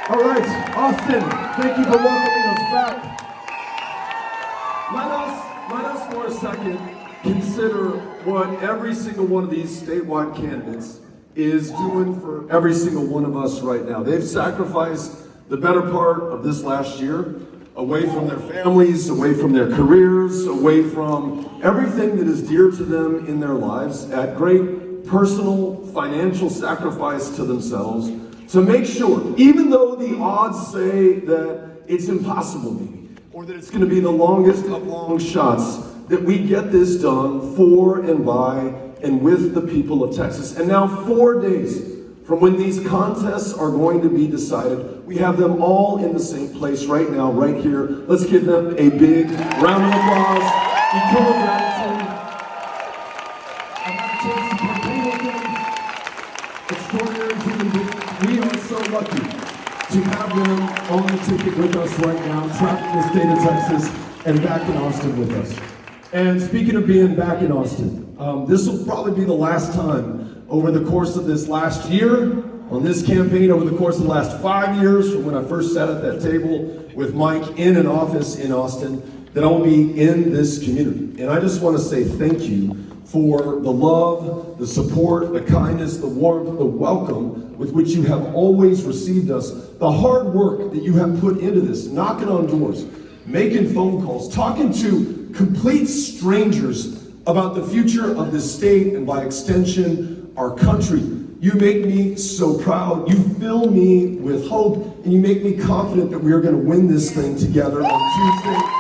All right, Austin, thank you for welcoming us back. Let us for a second consider what every single one of these statewide candidates is doing for every single one of us right now. They've sacrificed the better part of this last year away from their families, away from their careers, away from everything that is dear to them in their lives at great personal, financial sacrifice to themselves to make sure, even though the odds say that it's impossible maybe, or that it's going to be the longest of long shots, that we get this done for and by and with the people of Texas. And now 4 days from when these contests are going to be decided, we have them all in the same place right now, right here. Let's give them a big round of applause. Eternal gratitude. I have a chance to campaign with them. Extraordinary human beings. We are so lucky to have them on the ticket with us right now, traveling the state of Texas and back in Austin with us. And speaking of being back in Austin, this will probably be the last time over the course of this last year, on this campaign, over the course of the last 5 years, from when I first sat at that table with Mike in an office in Austin, that I'll be in this community. And I just want to say thank you for the love, the support, the kindness, the warmth, the welcome with which you have always received us, the hard work that you have put into this, knocking on doors, making phone calls, talking to complete strangers about the future of this state and by extension, our country. You make me so proud. You fill me with hope, and you make me confident that we are going to win this thing together on Tuesday.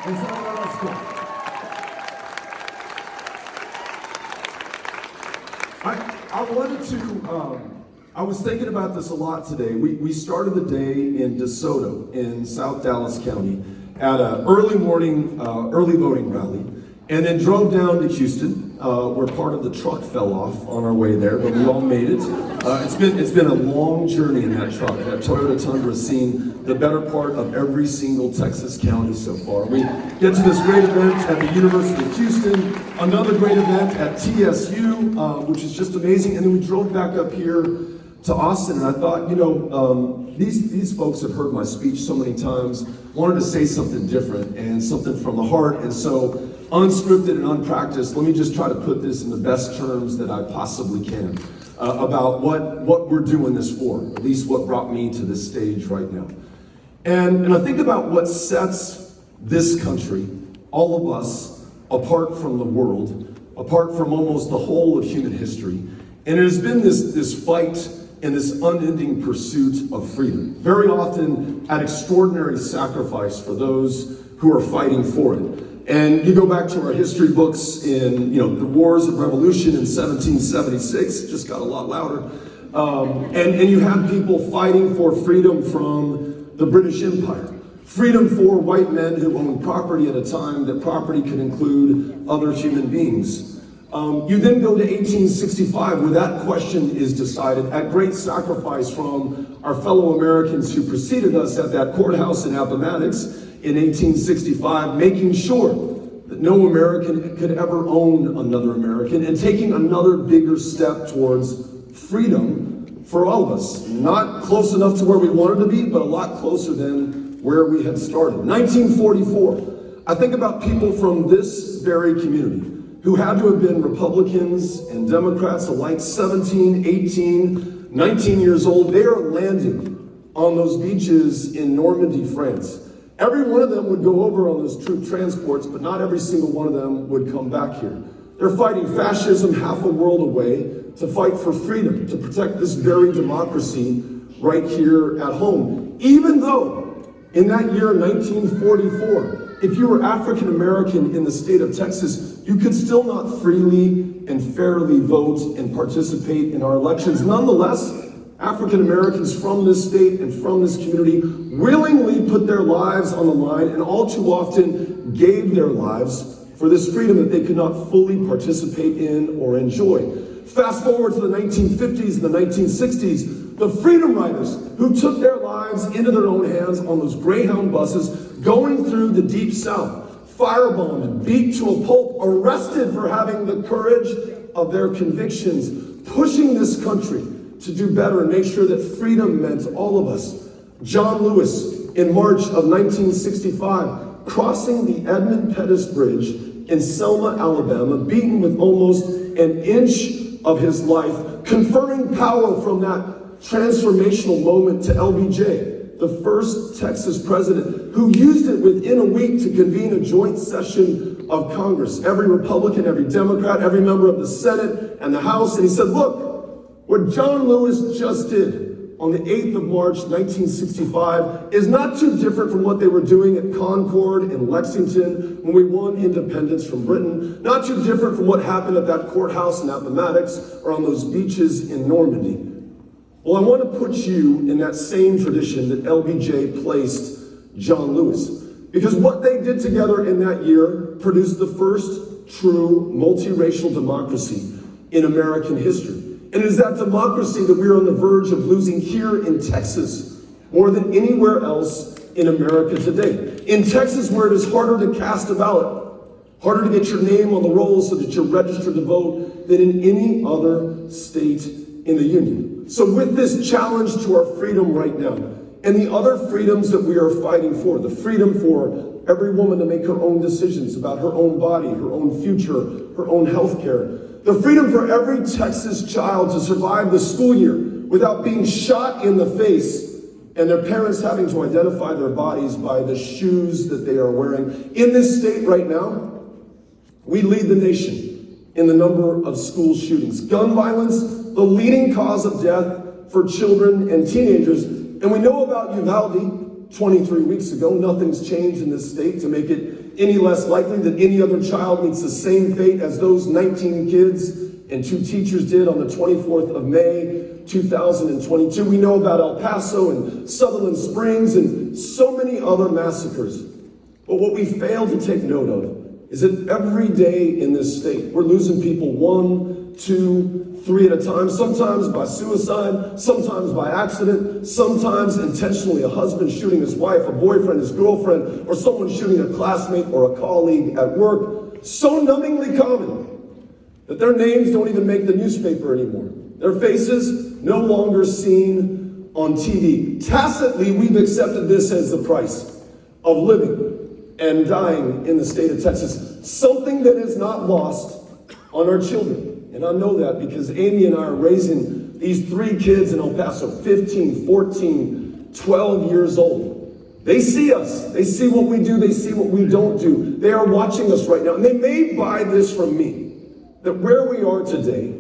And so let's go. I wanted to, I was thinking about this a lot today. We started the day in DeSoto in South Dallas County at an early morning, early voting rally, and then drove down to Houston, where part of the truck fell off on our way there, but we all made it. It's been a long journey in that truck. That Toyota Tundra has seen the better part of every single Texas county so far. We get to this great event at the University of Houston, another great event at TSU, which is just amazing, and then we drove back up here to Austin, and I thought, these folks have heard my speech so many times, wanted to say something different and something from the heart, and so unscripted and unpracticed, let me just try to put this in the best terms that I possibly can about what we're doing this for, at least what brought me to this stage right now. And I think about what sets this country, all of us, apart from the world, apart from almost the whole of human history. And it has been this fight and this unending pursuit of freedom, very often at extraordinary sacrifice for those who are fighting for it. And you go back to our history books in, the Wars of Revolution in 1776, it just got a lot louder. And you had people fighting for freedom from the British Empire. Freedom for white men who owned property at a time that property could include other human beings. You then go to 1865, where that question is decided at great sacrifice from our fellow Americans who preceded us at that courthouse in Appomattox in 1865, making sure that no American could ever own another American, and taking another bigger step towards freedom for all of us. Not close enough to where we wanted to be, but a lot closer than where we had started. 1944, I think about people from this very community who had to have been Republicans and Democrats alike, 17, 18, 19 years old. They are landing on those beaches in Normandy, France. Every one of them would go over on those troop transports, but not every single one of them would come back here. They're fighting fascism half a world away to fight for freedom, to protect this very democracy right here at home. Even though in that year, 1944, if you were African American in the state of Texas, you could still not freely and fairly vote and participate in our elections. Nonetheless, African Americans from this state and from this community willingly put their lives on the line, and all too often gave their lives for this freedom that they could not fully participate in or enjoy. Fast forward to the 1950s and the 1960s, the freedom riders who took their lives into their own hands on those Greyhound buses going through the Deep South, firebombed, beat to a pulp, arrested for having the courage of their convictions, pushing this country to do better and make sure that freedom meant all of us. John Lewis, in March of 1965, crossing the Edmund Pettus Bridge in Selma, Alabama, beaten with almost an inch of his life, conferring power from that transformational moment to LBJ, the first Texas president, who used it within a week to convene a joint session of Congress. Every Republican, every Democrat, every member of the Senate and the House. And he said, look, what John Lewis just did on the 8th of March, 1965, is not too different from what they were doing at Concord in Lexington when we won independence from Britain, not too different from what happened at that courthouse in Appomattox or on those beaches in Normandy. Well, I want to put you in that same tradition that LBJ placed John Lewis, because what they did together in that year produced the first true multiracial democracy in American history. And it is that democracy that we are on the verge of losing here in Texas more than anywhere else in America today. In Texas, where it is harder to cast a ballot, harder to get your name on the roll so that you're registered to vote than in any other state in the union. So with this challenge to our freedom right now, and the other freedoms that we are fighting for, the freedom for every woman to make her own decisions about her own body, her own future, her own health care, the freedom for every Texas child to survive the school year without being shot in the face and their parents having to identify their bodies by the shoes that they are wearing. In this state right now, we lead the nation in the number of school shootings. Gun violence, the leading cause of death for children and teenagers. And we know about Uvalde 23 weeks ago. Nothing's changed in this state to make it any less likely that any other child meets the same fate as those 19 kids and 2 teachers did on the 24th of May, 2022. We know about El Paso and Sutherland Springs and so many other massacres. But what we fail to take note of is that every day in this state, we're losing people 1, 2, 3 at a time, sometimes by suicide, sometimes by accident, sometimes intentionally, a husband shooting his wife, a boyfriend his girlfriend, or someone shooting a classmate or a colleague at work. So numbingly common that their names don't even make the newspaper anymore. Their faces no longer seen on TV. Tacitly, we've accepted this as the price of living and dying in the state of Texas. Something that is not lost on our children. And I know that because Amy and I are raising these 3 kids in El Paso, 15, 14, 12 years old. They see us. They see what we do. They see what we don't do. They are watching us right now. And they may buy this from me, that where we are today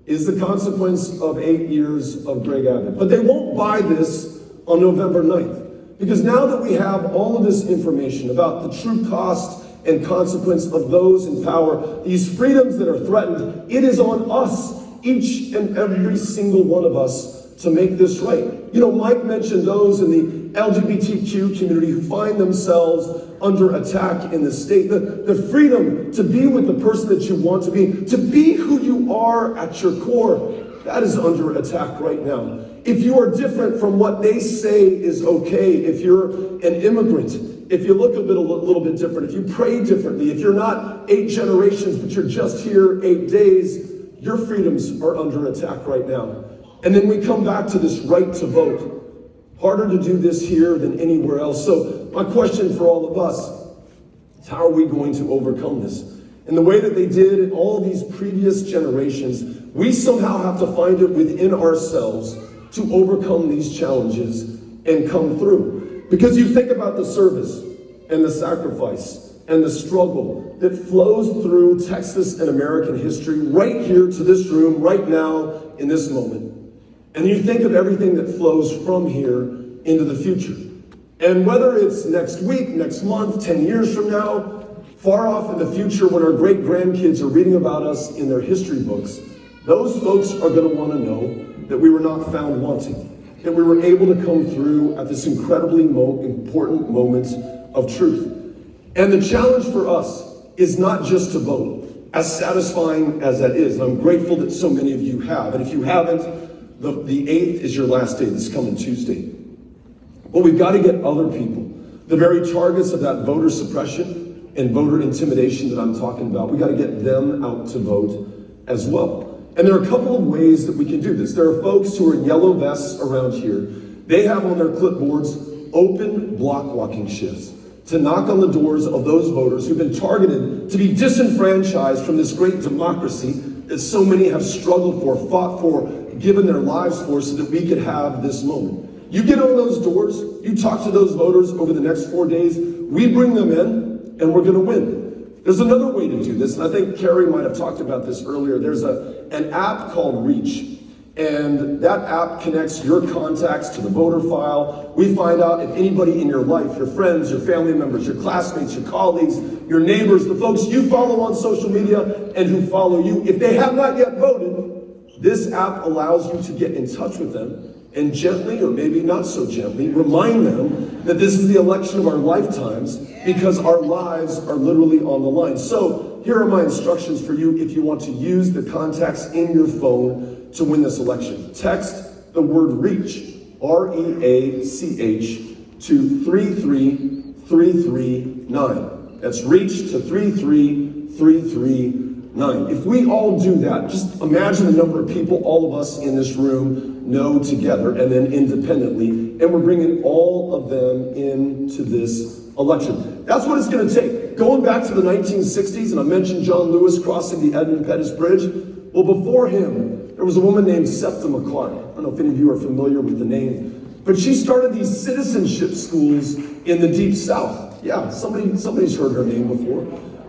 is the consequence of 8 years of Greg Abbott. But they won't buy this on November 9th. Because now that we have all of this information about the true cost and consequence of those in power, these freedoms that are threatened, it is on us, each and every single one of us, to make this right. You know, Mike mentioned those in the LGBTQ community who find themselves under attack in the state. The freedom to be with the person that you want to be who you are at your core, that is under attack right now. If you are different from what they say is okay, if you're an immigrant, if you look a little bit different, if you pray differently, if you're not 8 generations, but you're just here 8 days, your freedoms are under attack right now. And then we come back to this right to vote. Harder to do this here than anywhere else. So my question for all of us is, how are we going to overcome this? In the way that they did in all these previous generations, we somehow have to find it within ourselves to overcome these challenges and come through. Because you think about the service and the sacrifice and the struggle that flows through Texas and American history right here to this room, right now, in this moment. And you think of everything that flows from here into the future. And whether it's next week, next month, 10 years from now, far off in the future when our great-grandkids are reading about us in their history books, those folks are going to want to know that we were not found wanting, that we were able to come through at this incredibly important moment of truth. And the challenge for us is not just to vote, as satisfying as that is. And I'm grateful that so many of you have. And if you haven't, the 8th is your last day, this coming Tuesday. But we've got to get other people, the very targets of that voter suppression, and voter intimidation that I'm talking about. We got to get them out to vote as well. And there are a couple of ways that we can do this. There are folks who are in yellow vests around here. They have on their clipboards open block walking shifts to knock on the doors of those voters who've been targeted to be disenfranchised from this great democracy that so many have struggled for, fought for, given their lives for, so that we could have this moment. You get on those doors, you talk to those voters over the next 4 days, we bring them in, and we're gonna win. There's another way to do this, and I think Carrie might have talked about this earlier. There's an app called Reach, and that app connects your contacts to the voter file. We find out if anybody in your life, your friends, your family members, your classmates, your colleagues, your neighbors, the folks you follow on social media and who follow you, if they have not yet voted, this app allows you to get in touch with them and gently, or maybe not so gently, remind them that this is the election of our lifetimes because our lives are literally on the line. So here are my instructions for you if you want to use the contacts in your phone to win this election. Text the word REACH, R-E-A-C-H, to 33339. That's REACH to 33339. If we all do that, just imagine the number of people all of us in this room know together and then independently, and we're bringing all of them into this election. That's what it's going to take. Going back to the 1960s, and I mentioned John Lewis crossing the Edmund Pettus Bridge. Well, before him, there was a woman named Septa McClark. I don't know if any of you are familiar with the name, but she started these citizenship schools in the Deep South. Yeah, somebody's heard her name before.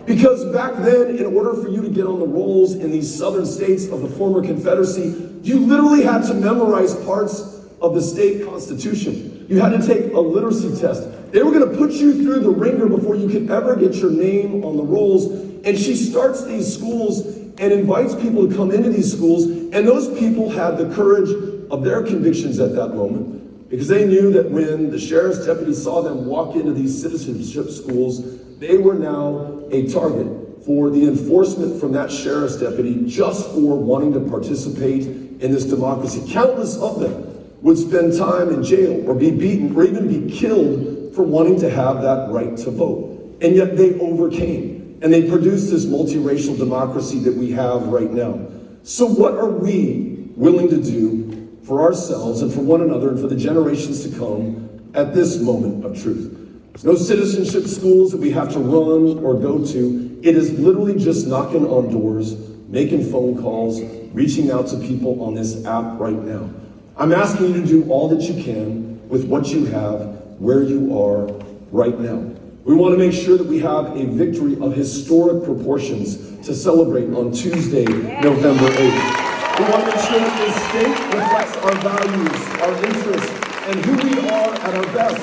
Because back then, in order for you to get on the rolls in these southern states of the former Confederacy, you literally had to memorize parts of the state constitution. You had to take a literacy test. They were going to put you through the ringer before you could ever get your name on the rolls. And she starts these schools and invites people to come into these schools. And those people had the courage of their convictions at that moment, because they knew that when the sheriff's deputy saw them walk into these citizenship schools, they were now a target for the enforcement from that sheriff's deputy just for wanting to participate in this democracy. Countless of them would spend time in jail or be beaten or even be killed for wanting to have that right to vote. And yet they overcame, and they produced this multiracial democracy that we have right now. So what are we willing to do for ourselves and for one another and for the generations to come at this moment of truth? There's no citizenship schools that we have to run or go to. It is literally just knocking on doors, making phone calls, reaching out to people on this app right now. I'm asking you to do all that you can with what you have, where you are right now. We want to make sure that we have a victory of historic proportions to celebrate on Tuesday, November 8th. We want to make sure that this state reflects our values, our interests, and who we are at our best.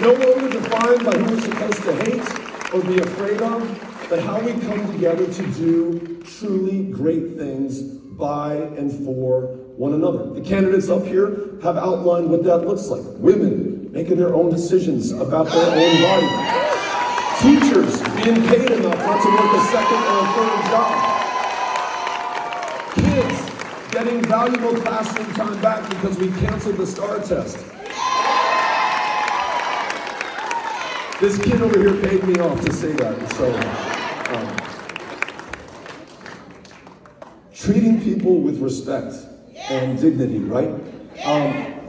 No longer defined by who we're supposed to hate or be afraid of, but how we come together to do truly great things by and for one another. The candidates up here have outlined what that looks like. Women making their own decisions about their own body. Teachers being paid enough not to work a second or a third job. Kids getting valuable classroom time back because we canceled the STAR test. This kid over here paid me off to say that. So, treating people with respect and dignity, right?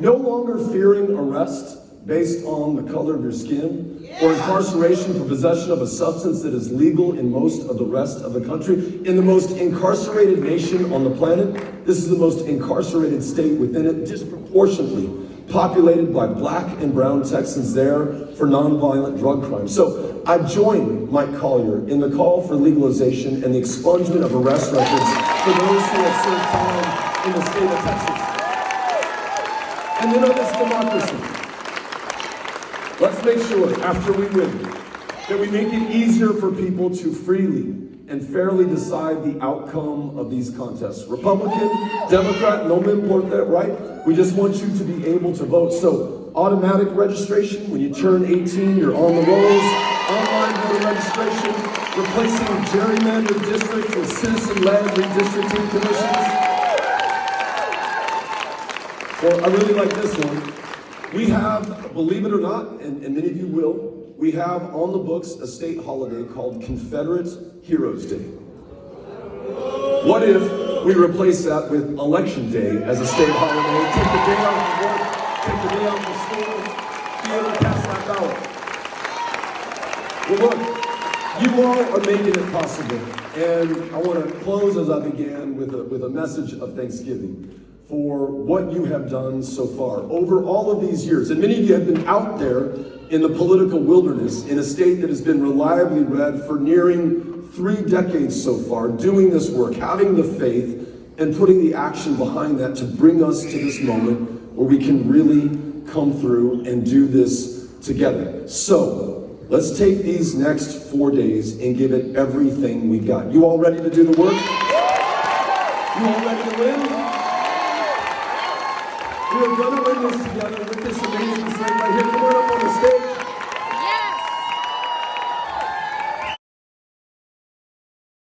No longer fearing arrest based on the color of your skin or incarceration for possession of a substance that is legal in most of the rest of the country. In the most incarcerated nation on the planet, this is the most incarcerated state within it, disproportionately populated by black and brown Texans there for nonviolent drug crime. So I join Mike Collier in the call for legalization and the expungement of arrest records for those who have served time in the state of Texas. And then on this democracy, let's make sure, after we win, that we make it easier for people to freely and fairly decide the outcome of these contests. Republican, Democrat, no me importa, right? We just want you to be able to vote. So automatic registration, when you turn 18, you're on the rolls. Online voter registration, replacing gerrymandered districts with citizen-led redistricting commissions. Well, I really like this one. We have, believe it or not, and many of you will, we have on the books a state holiday called Confederate Heroes Day. What if we replace that with Election Day as a state holiday? Take the day off of work, take the day off of school, be able to cast that ballot. Well, look, you all are making it possible. And I want to close as I began with a message of thanksgiving for what you have done so far over all of these years. And many of you have been out there in the political wilderness in a state that has been reliably red for nearing 3 decades so far, doing this work, having the faith, and putting the action behind that to bring us to this moment where we can really come through and do this together. So, let's take these next 4 days and give it everything we got. You all ready to do the work? You all ready to win? We are going to win this together with this amazing slate right here. Come on up on the stage.